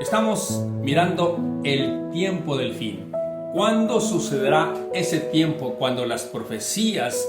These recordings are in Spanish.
Estamos mirando el tiempo del fin. ¿Cuándo sucederá ese tiempo cuando las profecías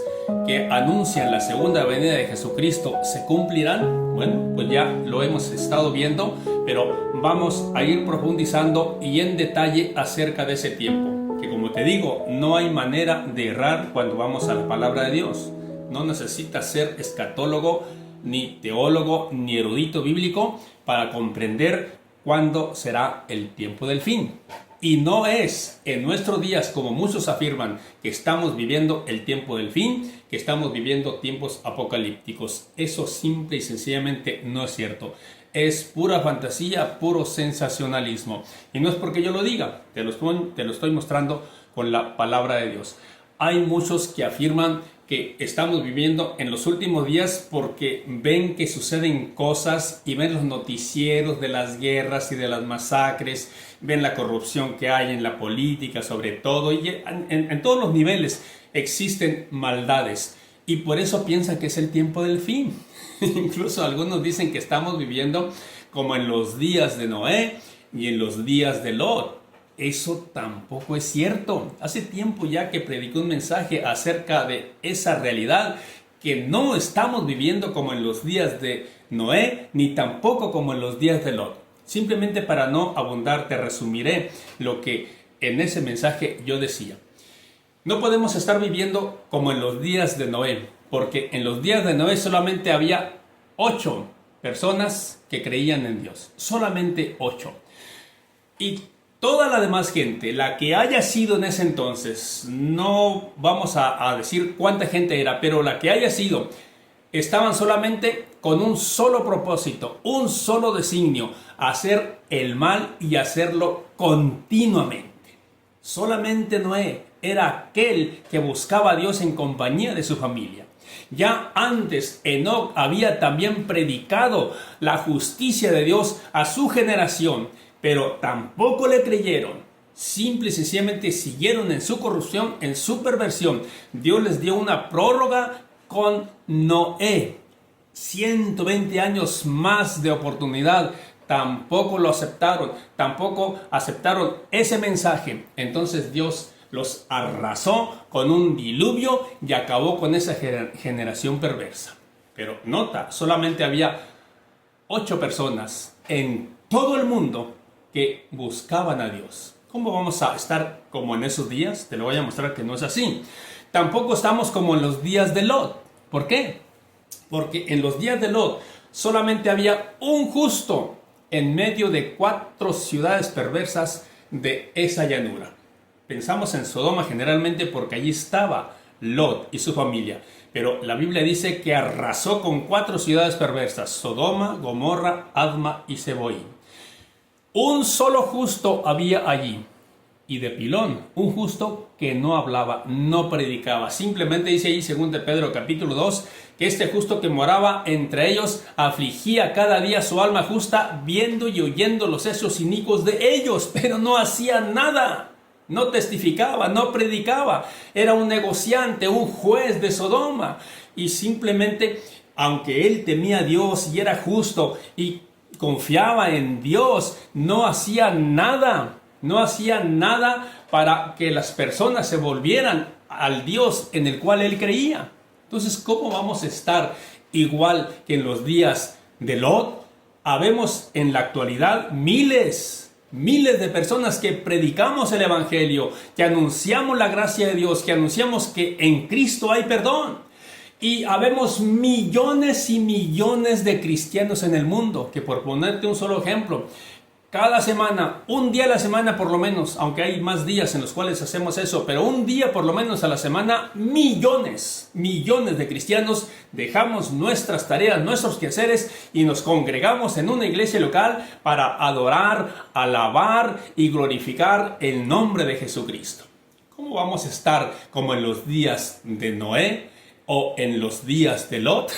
que anuncian la segunda venida de Jesucristo se cumplirán? Bueno, pues ya lo hemos estado viendo, pero vamos a ir profundizando y en detalle acerca de ese tiempo. Que como te digo, no hay manera de errar cuando vamos a la palabra de Dios. No necesitas ser escatólogo, ni teólogo, ni erudito bíblico para comprender cuándo será el tiempo del fin. Y no es en nuestros días, como muchos afirman, que estamos viviendo el tiempo del fin, que estamos viviendo tiempos apocalípticos. Eso simple y sencillamente no es cierto. Es pura fantasía, puro sensacionalismo. Y no es porque yo lo diga, te lo estoy mostrando con la palabra de Dios. Hay muchos que afirman que estamos viviendo en los últimos días porque ven que suceden cosas y ven los noticieros de las guerras y de las masacres, ven la corrupción que hay en la política sobre todo, y en todos los niveles existen maldades y por eso piensan que es el tiempo del fin. Incluso algunos dicen que estamos viviendo como en los días de Noé y en los días de Lot. Eso tampoco es cierto. Hace tiempo ya que prediqué un mensaje acerca de esa realidad, que no estamos viviendo como en los días de Noé, ni tampoco como en los días de Lot. Simplemente para no abundar, te resumiré lo que en ese mensaje yo decía. No podemos estar viviendo como en los días de Noé, porque en los días de Noé solamente había 8 personas que creían en Dios. Solamente 8. Y toda la demás gente, la que haya sido en ese entonces, no vamos a decir cuánta gente era, pero la que haya sido, estaban solamente con un solo propósito, un solo designio: hacer el mal y hacerlo continuamente. Solamente Noé era aquel que buscaba a Dios en compañía de su familia. Ya antes, Enoc había también predicado la justicia de Dios a su generación, pero tampoco le creyeron. Simple y sencillamente siguieron en su corrupción, en su perversión. Dios les dio una prórroga con Noé. 120 años más de oportunidad. Tampoco lo aceptaron. Tampoco aceptaron ese mensaje. Entonces Dios los arrasó con un diluvio y acabó con esa generación perversa. Pero nota, solamente había 8 personas en todo el mundo que buscaban a Dios. ¿Cómo vamos a estar como en esos días? Te lo voy a mostrar que no es así. Tampoco estamos como en los días de Lot. ¿Por qué? Porque en los días de Lot solamente había un justo en medio de 4 ciudades perversas de esa llanura. Pensamos en Sodoma generalmente porque allí estaba Lot y su familia. Pero la Biblia dice que arrasó con 4 ciudades perversas: Sodoma, Gomorra, Adma y Zeboim. Un solo justo había allí, y de pilón, un justo que no hablaba, no predicaba. Simplemente dice ahí, según de Pedro capítulo 2, que este justo que moraba entre ellos afligía cada día su alma justa, viendo y oyendo los hechos inicuos de ellos, pero no hacía nada. No testificaba, no predicaba. Era un negociante, un juez de Sodoma. Y simplemente, aunque él temía a Dios y era justo y confiaba en Dios, no hacía nada. No hacía nada para que las personas se volvieran al Dios en el cual él creía. Entonces, ¿cómo vamos a estar igual que en los días de Lot? Habemos en la actualidad miles de personas que predicamos el evangelio, que anunciamos la gracia de Dios, que anunciamos que en Cristo hay perdón. Y habemos millones y millones de cristianos en el mundo, que por ponerte un solo ejemplo, cada semana, un día a la semana por lo menos, aunque hay más días en los cuales hacemos eso, pero un día por lo menos a la semana, millones de cristianos dejamos nuestras tareas, nuestros quehaceres y nos congregamos en una iglesia local para adorar, alabar y glorificar el nombre de Jesucristo. ¿Cómo vamos a estar como en los días de Noé o en los días de Lot?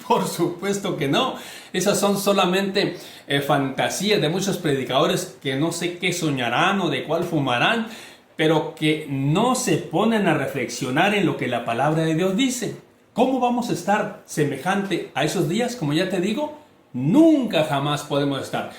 Por supuesto que no. Esas son solamente fantasías de muchos predicadores que no sé qué soñarán o de cuál fumarán, pero que no se ponen a reflexionar en lo que la palabra de Dios dice. ¿Cómo vamos a estar semejante a esos días? Como ya te digo, nunca jamás podemos estar.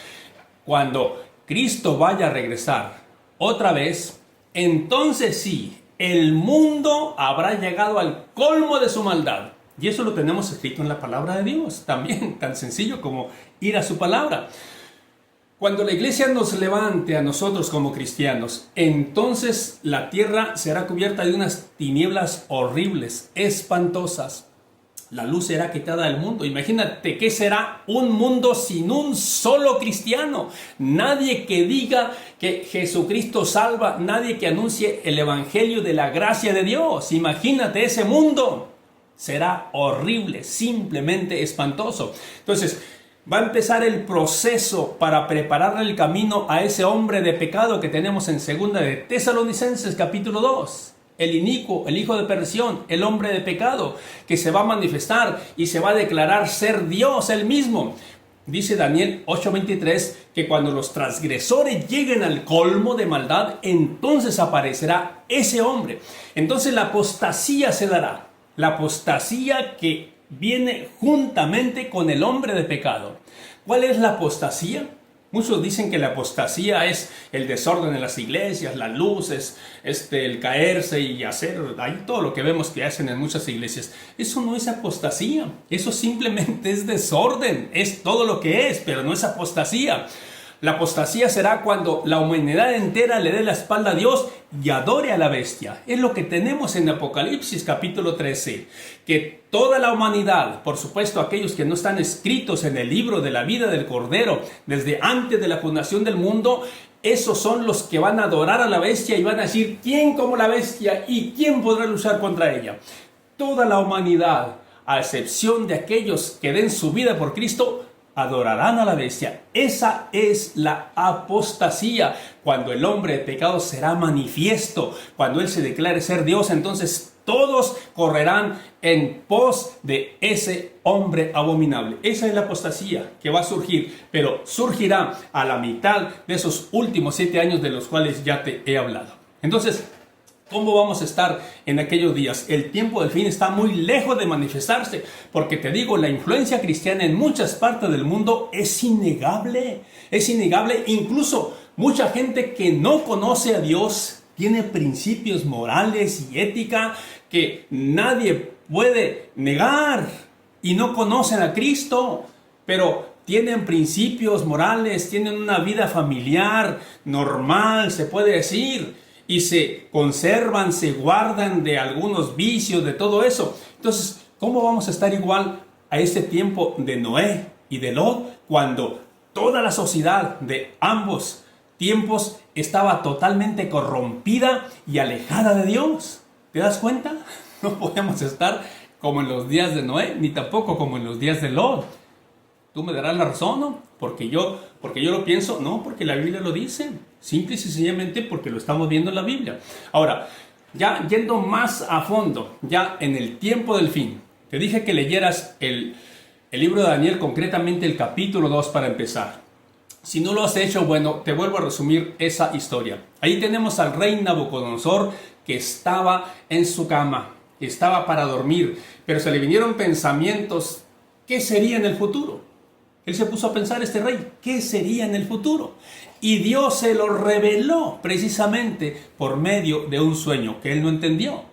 Cuando Cristo vaya a regresar otra vez, entonces sí, el mundo habrá llegado al colmo de su maldad. Y eso lo tenemos escrito en la palabra de Dios, también tan sencillo como ir a su palabra. Cuando la iglesia nos levante a nosotros como cristianos, entonces la tierra será cubierta de unas tinieblas horribles, espantosas. La luz será quitada del mundo. Imagínate qué será un mundo sin un solo cristiano. Nadie que diga que Jesucristo salva, nadie que anuncie el evangelio de la gracia de Dios. Imagínate ese mundo. Será horrible, simplemente espantoso. Entonces, va a empezar el proceso para prepararle el camino a ese hombre de pecado que tenemos en 2 de Tesalonicenses capítulo 2. El inicuo, el hijo de perdición, el hombre de pecado, que se va a manifestar y se va a declarar ser Dios él mismo. Dice Daniel 8:23 que cuando los transgresores lleguen al colmo de maldad, entonces aparecerá ese hombre. Entonces la apostasía se dará. La apostasía que viene juntamente con el hombre de pecado. ¿Cuál es la apostasía? Muchos dicen que la apostasía es el desorden en las iglesias, las luces, el caerse y hacer ahí todo lo que vemos que hacen en muchas iglesias. Eso no es apostasía, eso simplemente es desorden, es todo lo que es, pero no es apostasía. La apostasía será cuando la humanidad entera le dé la espalda a Dios y adore a la bestia. Es lo que tenemos en Apocalipsis capítulo 13. Que toda la humanidad, por supuesto aquellos que no están escritos en el libro de la vida del Cordero desde antes de la fundación del mundo, esos son los que van a adorar a la bestia y van a decir, ¿quién como la bestia y quién podrá luchar contra ella? Toda la humanidad, a excepción de aquellos que den su vida por Cristo, adorarán a la bestia. Esa es la apostasía. Cuando el hombre de pecado será manifiesto, cuando él se declare ser Dios, entonces todos correrán en pos de ese hombre abominable. Esa es la apostasía que va a surgir, pero surgirá a la mitad de esos últimos 7 años de los cuales ya te he hablado. Entonces, ¿cómo vamos a estar en aquellos días? El tiempo del fin está muy lejos de manifestarse, porque te digo, la influencia cristiana en muchas partes del mundo es innegable. Es innegable, incluso mucha gente que no conoce a Dios tiene principios morales y ética que nadie puede negar y no conocen a Cristo, pero tienen principios morales, tienen una vida familiar normal, se puede decir, y se conservan, se guardan de algunos vicios, de todo eso. Entonces, ¿cómo vamos a estar igual a ese tiempo de Noé y de Lot, cuando toda la sociedad de ambos tiempos estaba totalmente corrompida y alejada de Dios? ¿Te das cuenta? No podemos estar como en los días de Noé, ni tampoco como en los días de Lot. Tú me darás la razón, ¿no? Porque yo lo pienso, no, porque la Biblia lo dice. Simple y sencillamente porque lo estamos viendo en la Biblia. Ahora, ya yendo más a fondo, ya en el tiempo del fin, te dije que leyeras el libro de Daniel, concretamente el capítulo 2 para empezar. Si no lo has hecho, bueno, te vuelvo a resumir esa historia. Ahí tenemos al rey Nabucodonosor que estaba en su cama, estaba para dormir, pero se le vinieron pensamientos, ¿qué sería en el futuro? Él se puso a pensar, este rey, ¿qué sería en el futuro? Y Dios se lo reveló precisamente por medio de un sueño que él no entendió.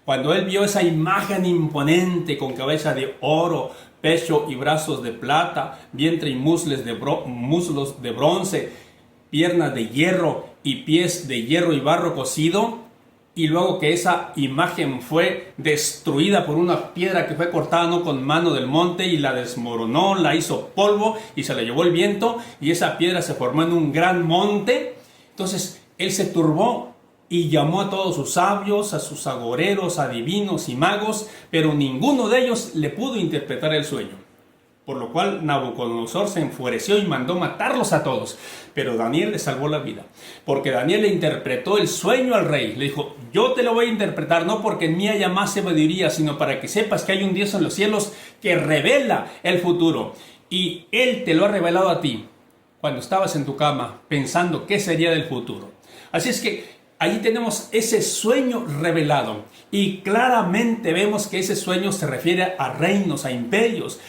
Cuando él vio esa imagen imponente con cabeza de oro, pecho y brazos de plata, vientre y muslos de bronce, piernas de hierro y pies de hierro y barro cocido, y luego que esa imagen fue destruida por una piedra que fue cortada no con mano del monte y la desmoronó, la hizo polvo y se la llevó el viento y esa piedra se formó en un gran monte. Entonces él se turbó y llamó a todos sus sabios, a sus agoreros, adivinos y magos, pero ninguno de ellos le pudo interpretar el sueño. Por lo cual Nabucodonosor se enfureció y mandó matarlos a todos. Pero Daniel le salvó la vida, porque Daniel le interpretó el sueño al rey. Le dijo, yo te lo voy a interpretar, no porque en mí haya más sabiduría, sino para que sepas que hay un Dios en los cielos que revela el futuro. Y Él te lo ha revelado a ti cuando estabas en tu cama pensando qué sería del futuro. Así es que allí tenemos ese sueño revelado. Y claramente vemos que ese sueño se refiere a reinos, a imperios.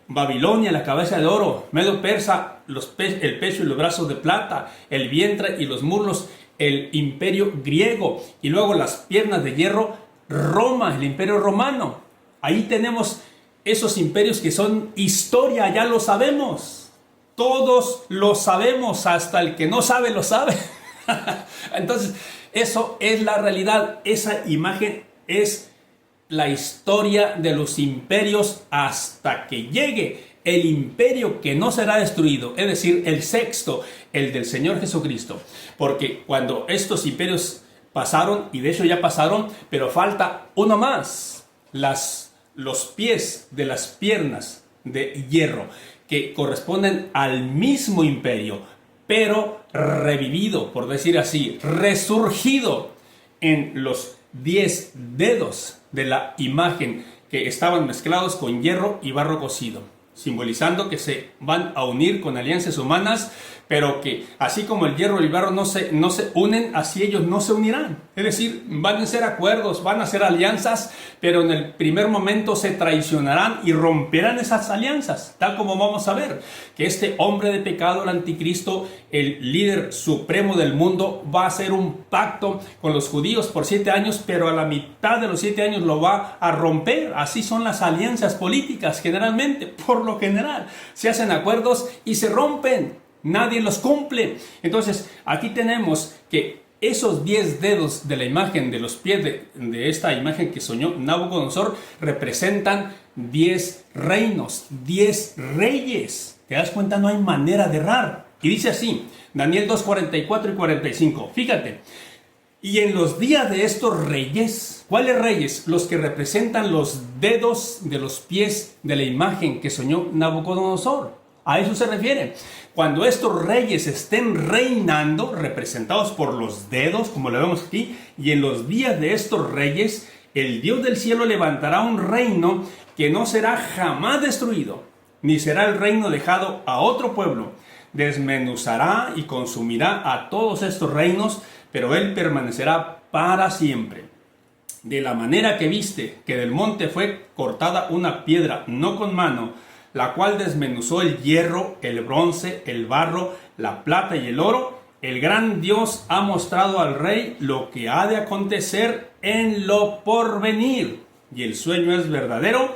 Babilonia, la cabeza de oro, Medo Persa, el pecho y los brazos de plata, el vientre y los muslos, el imperio griego, y luego las piernas de hierro, Roma, el imperio romano. Ahí tenemos esos imperios que son historia, ya lo sabemos. Todos lo sabemos, hasta el que no sabe lo sabe. Entonces, eso es la realidad. Esa imagen es la historia de los imperios hasta que llegue el imperio que no será destruido, es decir, el sexto, el del Señor Jesucristo. Porque cuando estos imperios pasaron, y de hecho ya pasaron, pero falta uno más, los pies de las piernas de hierro, que corresponden al mismo imperio, pero revivido, por decir así, resurgido en los 10 dedos de la imagen que estaban mezclados con hierro y barro cocido, simbolizando que se van a unir con alianzas humanas, pero que así como el hierro y el barro no se unen, así ellos no se unirán. Es decir, van a ser acuerdos, van a ser alianzas, pero en el primer momento se traicionarán y romperán esas alianzas, tal como vamos a ver, que este hombre de pecado, el anticristo, el líder supremo del mundo, va a hacer un pacto con los judíos por 7 años, pero a la mitad de los 7 años lo va a romper. Así son las alianzas políticas generalmente, por lo general. Se hacen acuerdos y se rompen. Nadie los cumple. Entonces, aquí tenemos que esos 10 dedos de la imagen de los pies de esta imagen que soñó Nabucodonosor representan 10 reinos, 10 reyes. ¿Te das cuenta? No hay manera de errar. Y dice así, Daniel 2, 44 y 45. Fíjate. Y en los días de estos reyes, ¿cuáles reyes? Los que representan los dedos de los pies de la imagen que soñó Nabucodonosor. A eso se refiere. Cuando estos reyes estén reinando, representados por los dedos, como lo vemos aquí, y en los días de estos reyes, el Dios del cielo levantará un reino que no será jamás destruido, ni será el reino dejado a otro pueblo. Desmenuzará y consumirá a todos estos reinos, pero él permanecerá para siempre. De la manera que viste que del monte fue cortada una piedra, no con mano, la cual desmenuzó el hierro, el bronce, el barro, la plata y el oro, el gran Dios ha mostrado al rey lo que ha de acontecer en lo porvenir. Y el sueño es verdadero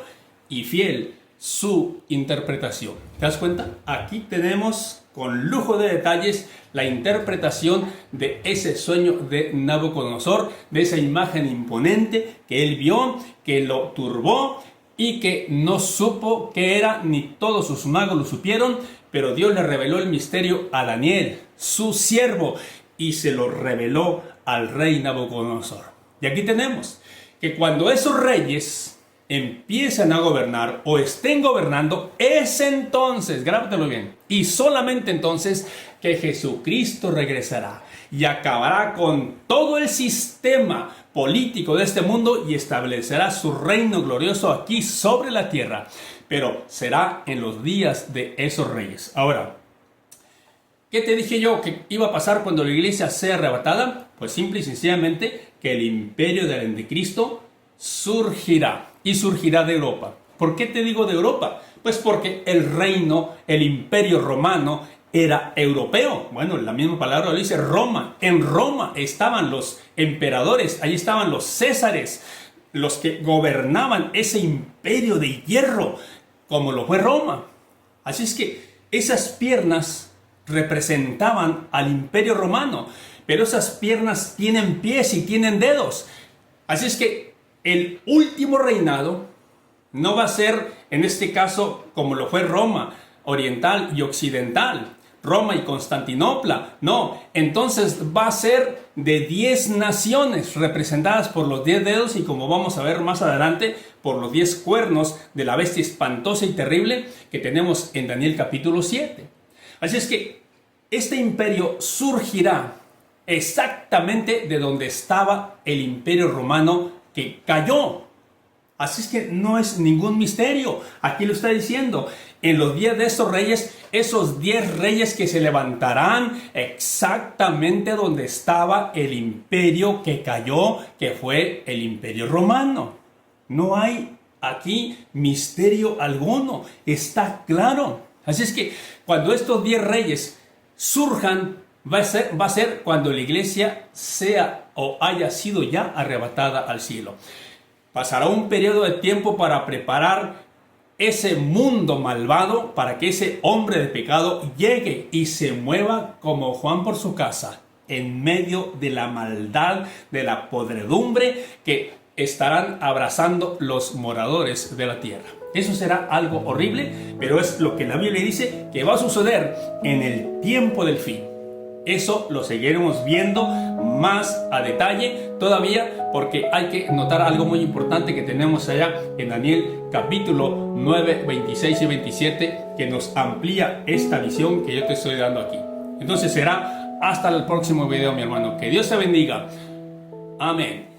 y fiel su interpretación. ¿Te das cuenta? Aquí tenemos con lujo de detalles la interpretación de ese sueño de Nabucodonosor, de esa imagen imponente que él vio, que lo turbó, y que no supo qué era, ni todos sus magos lo supieron, pero Dios le reveló el misterio a Daniel, su siervo, y se lo reveló al rey Nabucodonosor. Y aquí tenemos que cuando esos reyes empiezan a gobernar o estén gobernando, es entonces, grábatelo bien, y solamente entonces que Jesucristo regresará y acabará con todo el sistema político de este mundo y establecerá su reino glorioso aquí sobre la tierra, pero será en los días de esos reyes. Ahora, ¿qué te dije yo que iba a pasar cuando la iglesia sea arrebatada? Pues simple y sencillamente que el imperio del anticristo surgirá, y surgirá de Europa. ¿Por qué te digo de Europa? Pues porque el reino, el imperio romano, era europeo. Bueno, la misma palabra lo dice, Roma. En Roma estaban los emperadores, ahí estaban los césares, los que gobernaban ese imperio de hierro, como lo fue Roma. Así es que esas piernas representaban al imperio romano, pero esas piernas tienen pies y tienen dedos. Así es que el último reinado no va a ser, en este caso, como lo fue Roma, oriental y occidental, Roma y Constantinopla. No, entonces va a ser de 10 naciones representadas por los 10 dedos y, como vamos a ver más adelante, por los 10 cuernos de la bestia espantosa y terrible que tenemos en Daniel capítulo 7. Así es que este imperio surgirá exactamente de donde estaba el imperio romano que cayó. Así es que no es ningún misterio. Aquí lo está diciendo. En los días de estos reyes, esos 10 reyes que se levantarán exactamente donde estaba el imperio que cayó, que fue el imperio romano. No hay aquí misterio alguno. Está claro. Así es que cuando estos 10 reyes surjan, va a ser cuando la iglesia sea o haya sido ya arrebatada al cielo. Pasará un periodo de tiempo para preparar ese mundo malvado, para que ese hombre de pecado llegue y se mueva como Juan por su casa, en medio de la maldad, de la podredumbre que estarán abrazando los moradores de la tierra. Eso será algo horrible, pero es lo que la Biblia dice que va a suceder en el tiempo del fin. Eso lo seguiremos viendo más a detalle todavía, porque hay que notar algo muy importante que tenemos allá en Daniel capítulo 9, 26 y 27, que nos amplía esta visión que yo te estoy dando aquí. Entonces será hasta el próximo video, mi hermano. Que Dios te bendiga. Amén.